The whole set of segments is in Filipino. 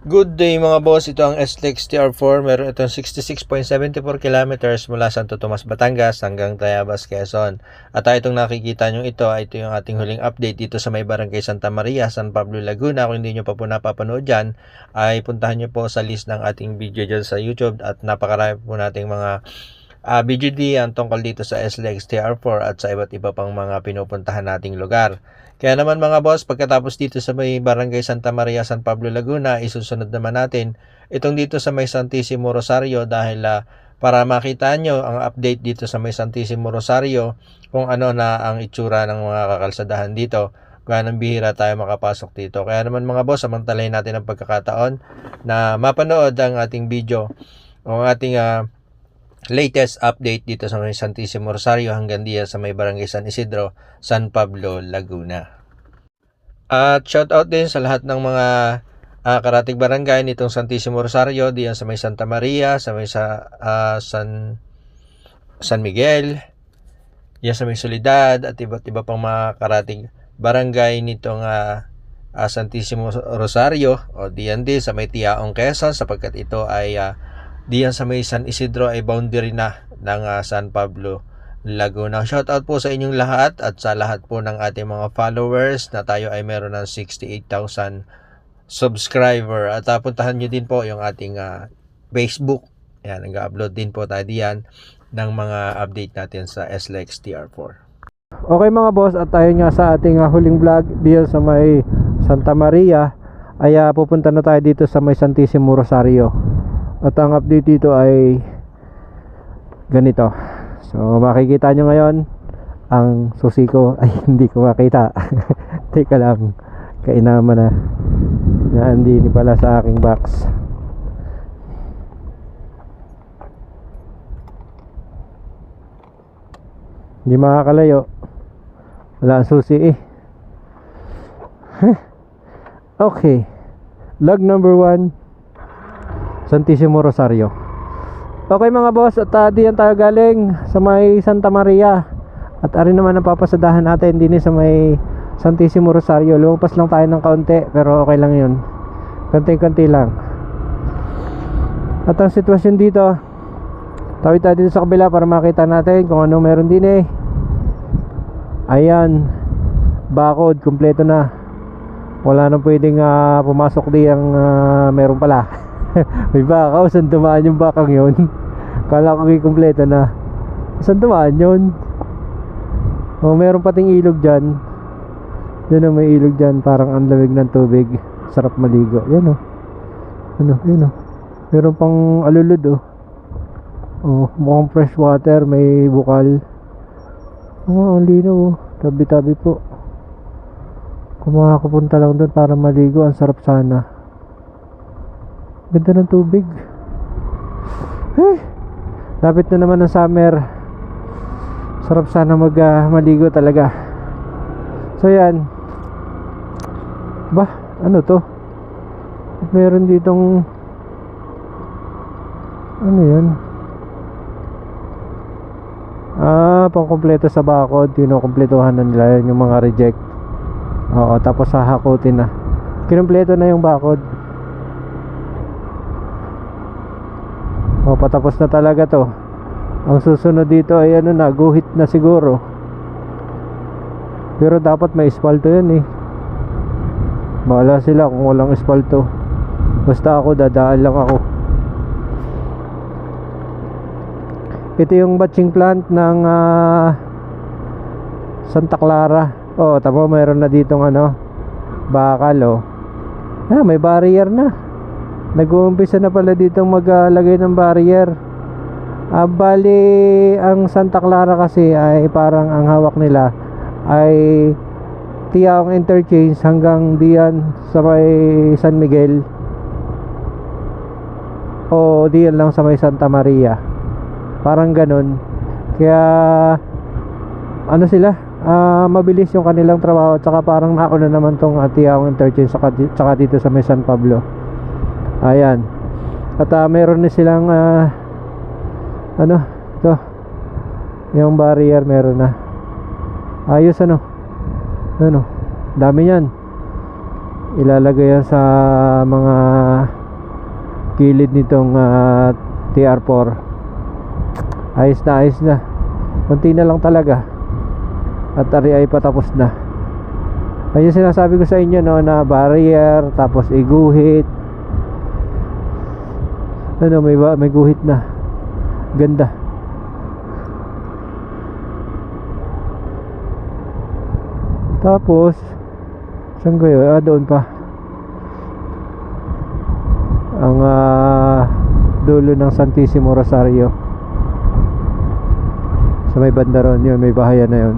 Good day mga boss, ito ang SLEX TR4. Meron itong 66.74 kilometers mula Santo Tomas, Batangas hanggang Tayabas, Quezon. At itong nakikita nyo ito yung ating huling update dito sa may barangay Santa Maria, San Pablo, Laguna. Kung hindi nyo pa po napapanood dyan, ay puntahan nyo po sa list ng ating video dyan sa YouTube at napakarami po nating mga video diyan tungkol dito sa SLEX TR4 at sa iba't iba pang mga pinupuntahan nating lugar. Kaya naman mga boss, pagkatapos dito sa may barangay Santa Maria, San Pablo, Laguna, isusunod naman natin itong dito sa may Santissimo Rosario dahil para makita nyo ang update dito sa may Santissimo Rosario kung ano na ang itsura ng mga kakalsadahan dito. Ganang bihira tayo makapasok dito. Kaya naman mga boss, samantalahin natin ang pagkakataon na mapanood ang ating video o ang ating latest update dito sa may Santissimo Rosario hanggang diyan sa may barangay San Isidro, San Pablo, Laguna. At shout out din sa lahat ng mga karatig barangay nitong Santissimo Rosario diyan sa may Santa Maria, sa may San Miguel, diyan sa may Soledad at iba't iba pang mga karatig barangay nitong Santissimo Rosario o diyan din sa may Tiaong, Quezon sapagkat ito ay diyan sa may San Isidro ay boundary na ng San Pablo, Laguna. Shout out po sa inyong lahat at sa lahat po ng ating mga followers na tayo ay meron ng 68,000 subscriber. At puntahan nyo din po yung ating Facebook. Ayan, nag-upload din po tayo diyan ng mga update natin sa SLEX TR4. Okay mga boss, at tayo nga sa ating huling vlog diyan sa may Santa Maria ay pupunta na tayo dito sa may Santissimo Rosario. At ang update dito ay ganito. So makikita nyo ngayon ang susi ko. Ay hindi ko makita. Teka lang, kainaman na hindi pala sa aking box. Hindi makakalayo, wala ang susi Okay, log number 1 Santissimo Rosario. Okay mga boss, at diyan tayo galing sa may Santa Maria. At ari naman ang papasadahan natin din sa may Santissimo Rosario. Lumpas lang tayo ng kaunti pero okay lang yun, konti-konti lang. At ang sitwasyon dito, tawid tayo dito sa kabila para makita natin kung ano meron din Ayan, bakod, kumpleto na. Wala nang pwedeng pumasok di ang meron pala. May bakaw, saan tumaan yung bakang yun? Kala ko kumpleto na. Saan tumaan yun? Meron pating ilog dyan. Yan may ilog dyan, parang ang lamig ng tubig. Sarap maligo. Yan yan meron pang alulod mukhang fresh water, may bukal. Ang linaw tabi-tabi po. Kung makakapunta lang doon para maligo, ang sarap sana. Ganda ng tubig. Lapit na naman ng summer. Sarap sana maligo talaga. So yan. Ano to? Meron ditong ano yan? Pangkompleto sa bakod. Kinukumpletuhan na nila yung mga reject. Oo, tapos hahakutin na. Kinumpleto na yung bakod. Patapos na talaga to. Ang susunod dito ay guhit na siguro. Pero dapat may espalto yan Bahala sila kung walang espalto. Basta ako, dadaan lang ako. Ito yung batching plant ng Santa Clara. Tama, mayroon na ditong bakal may barrier na. Nag-uumpisa na pala dito maglagay ng barrier. Bali ang Santa Clara kasi ay parang ang hawak nila ay Tiaong interchange hanggang diyan sa may San Miguel o diyan lang sa may Santa Maria, parang ganun. Kaya sila mabilis yung kanilang trabaho. At saka parang nauna naman tong Tiaong interchange saka dito sa may San Pablo. Ayan. At meron na silang ito yung barrier, meron na. Ayos dami yan. Ilalagay yan sa mga gilid nitong TR4. Ayos na, konti na lang talaga at ari ay patapos na. Ayun sinasabi ko sa inyo, no, na barrier tapos iguhit. Ano, may guhit na, ganda. Tapos saan ko yun? Doon pa ang dulo ng Santissimo Rosario. Sa may banda ron yun, may bahayan na yun,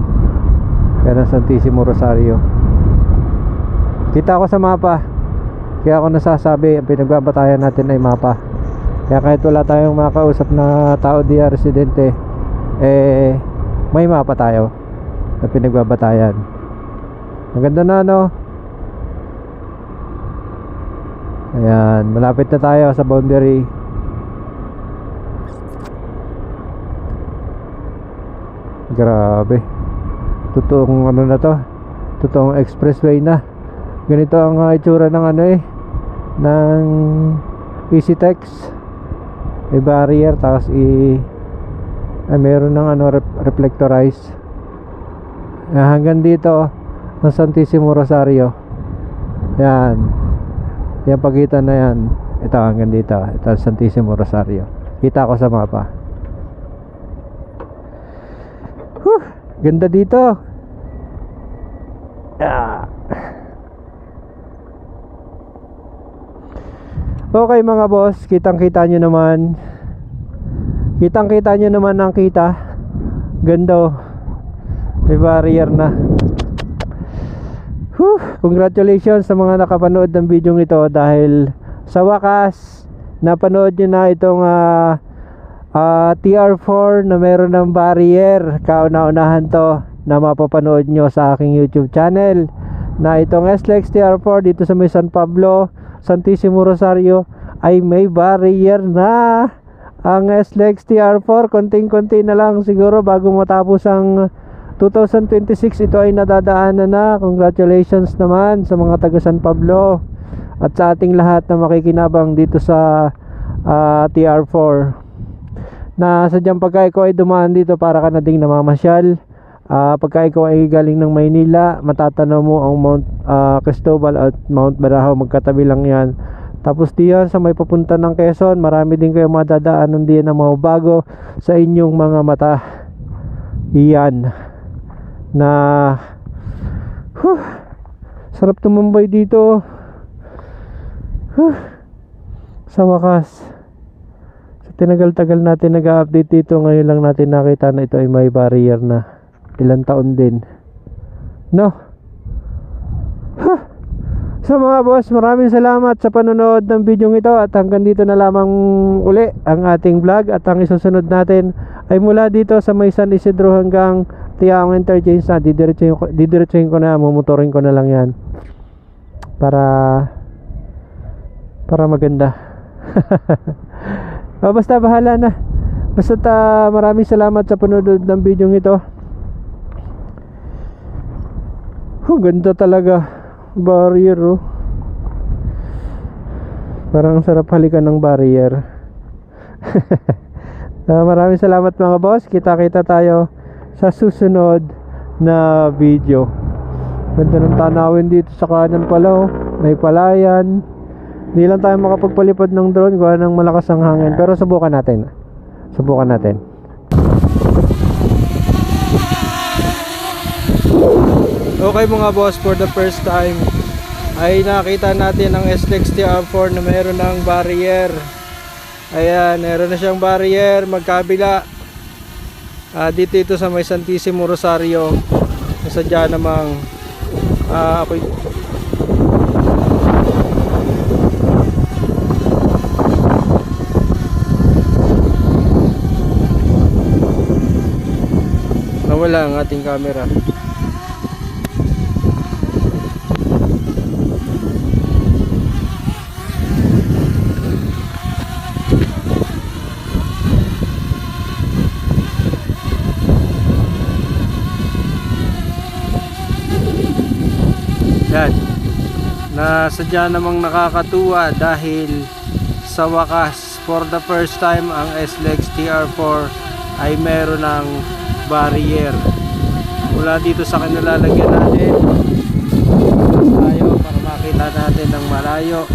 kaya ng Santissimo Rosario. Kita ko sa mapa, kaya ako nasasabi ang pinagbabatayan natin ay mapa. Kaya kahit wala tayong makausap na tao diya residente, may mapa tayo na pinagbabatayan. Ang ganda na, no? Ayan, malapit na tayo sa boundary. Grabe, totoong ano na to, totoong expressway na. Ganito ang itsura ng ng EasyTex. May barrier, tapos meron ng reflectorize. Hanggang dito ang Santissimo Rosario. Yan, yung pagitan na yan, ito hanggang dito, ito ang Santissimo Rosario. Kita ko sa mapa. Ganda dito. Okay mga boss, kitang-kita nyo naman. Kitang-kita nyo naman ang kita. Ganda, oh. May barrier na. Congratulations sa mga nakapanood ng video ito, dahil sa wakas napanood nyo na itong TR4 na meron ng barrier. Kauna-unahan to na mapapanood nyo sa aking YouTube channel, na itong SLEX TR4 dito sa may San Pablo, Santissimo Rosario ay may barrier na. Ang SLEX TR4, konting-konti na lang siguro bago matapos ang 2026, ito ay nadadaanan na. Congratulations naman sa mga taga San Pablo at sa ating lahat na makikinabang dito sa TR4. Na sadyang pagka ikaw ay dumaan dito, para ka na ding namamasyal. Pagka ikaw ay galing ng Maynila, matatanaw mo ang Mount Cristobal at Mount Barahaw, magkatabi lang yan. Tapos diyan sa may papunta ng Quezon, marami din kayo madadaanan diyan na mababago sa inyong mga mata. Iyan na sarap tumambay dito. Sa wakas, tinagal-tagal natin nag-update dito, ngayon lang natin nakita na ito ay may barrier na. Ilang taon din, no? So mga boss, maraming salamat sa panonood ng video ito, at hanggang dito na lamang uli ang ating vlog. At ang isusunod natin ay mula dito sa may San Isidro hanggang Tiaong Interchange na. Didiretsuhin ko na, mumotorin ko na lang yan para maganda. Basta bahala na. Basta maraming salamat sa panonood ng video ito. Ganda talaga. Barrier, oh. Parang sarap halikan ng barrier. Maraming salamat mga boss. Kita-kita tayo sa susunod na video. Ganda ng tanawin dito sa kanan pala, oh. May palayan. Hindi lang tayo makapagpalipad ng drone gawa ng malakas ang hangin, pero subukan natin. Okay mga boss, for the first time ay nakita natin ang SLEX TR4 na meron ng barrier. Ayan, meron na siyang barrier magkabila. Dito ito sa may Santissimo Rosario. Sadya namang ako'y nawala ang ating camera. Yan, na sadya namang nakakatuwa dahil sa wakas, for the first time, ang SLEX TR4 ay meron ng barrier. Mula dito sa kinalalagyan natin tayo para makita natin ng malayo.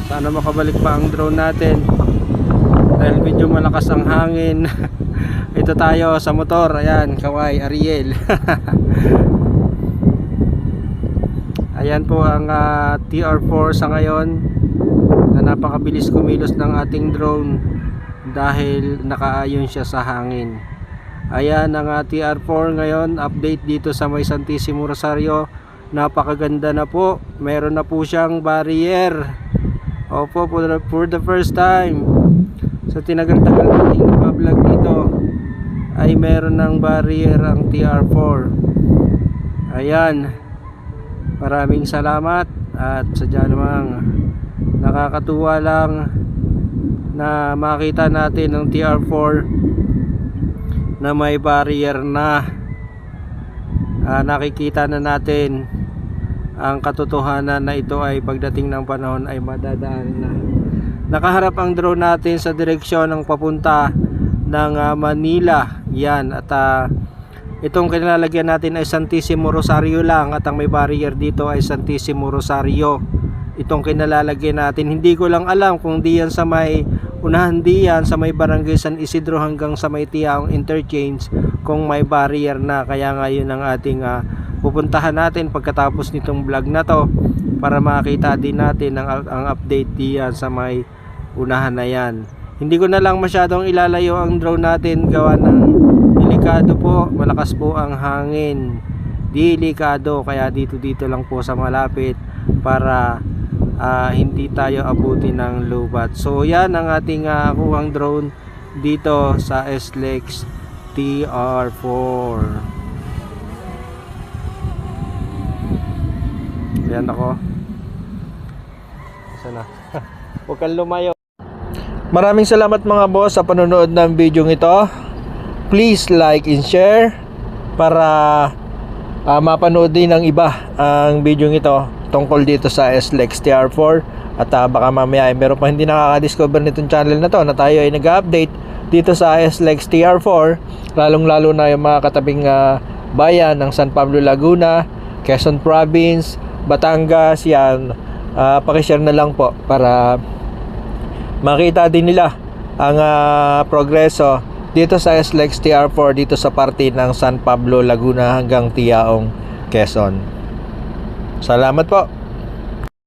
Sana makabalik pa ang drone natin dahil medyo malakas ang hangin. Ito tayo sa motor, ayan, Kawai, Ariel. Ayan po ang TR4 sa ngayon na napakabilis kumilos ng ating drone dahil nakaayon siya sa hangin. Ayan ang TR4 ngayon, update dito sa may Santissimo Rosario. Napakaganda na po, meron na po siyang barrier. Opo, for the first time sa tinagal-tagal nating ipa-vlog dito ay meron ng barrier ang TR4. Ayan, maraming salamat at sadya namang nakakatuwa lang na makita natin ng TR4 na may barrier na. Nakikita na natin ang katotohanan na ito ay pagdating ng panahon ay madadaan na. Nakaharap ang drone natin sa direksyon ng papunta ng Manila. Yan, at itong kinalalagyan natin ay Santissimo Rosario lang at ang may barrier dito ay Santissimo Rosario. Itong kinalalagyan natin, hindi ko lang alam kung diyan sa may unahan, diyan sa may Barangay San Isidro hanggang sa may Tiaong Interchange kung may barrier na. Kaya ngayon ang ating pupuntahan natin pagkatapos nitong vlog na to para makita din natin ang update diyan sa may unahan na yan. Hindi ko na lang masyadong ilalayo ang drone natin gawa ng delikado po, malakas po ang hangin, delikado, kaya dito lang po sa malapit para hindi tayo abutin ng lobat. So yan ang ating kuhang drone dito sa SLEX TR4. Yan ako. Sana. Huwag kang lumayo. Maraming salamat mga boss sa panonood ng video ito. Please like and share para mapanood din ng iba ang video ito tungkol dito sa SLEX TR4. At baka mamaya ay meron pa hindi nakaka-discover nitong channel na to na tayo ay nag-update dito sa SLEX TR4, lalong lalo na yung mga katabing bayan ng San Pablo, Laguna, Quezon Province, Batangas. Yan, pakishare na lang po para makita din nila ang progreso dito sa SLEX TR4 dito sa parte ng San Pablo, Laguna hanggang Tiaong, Quezon. Salamat po.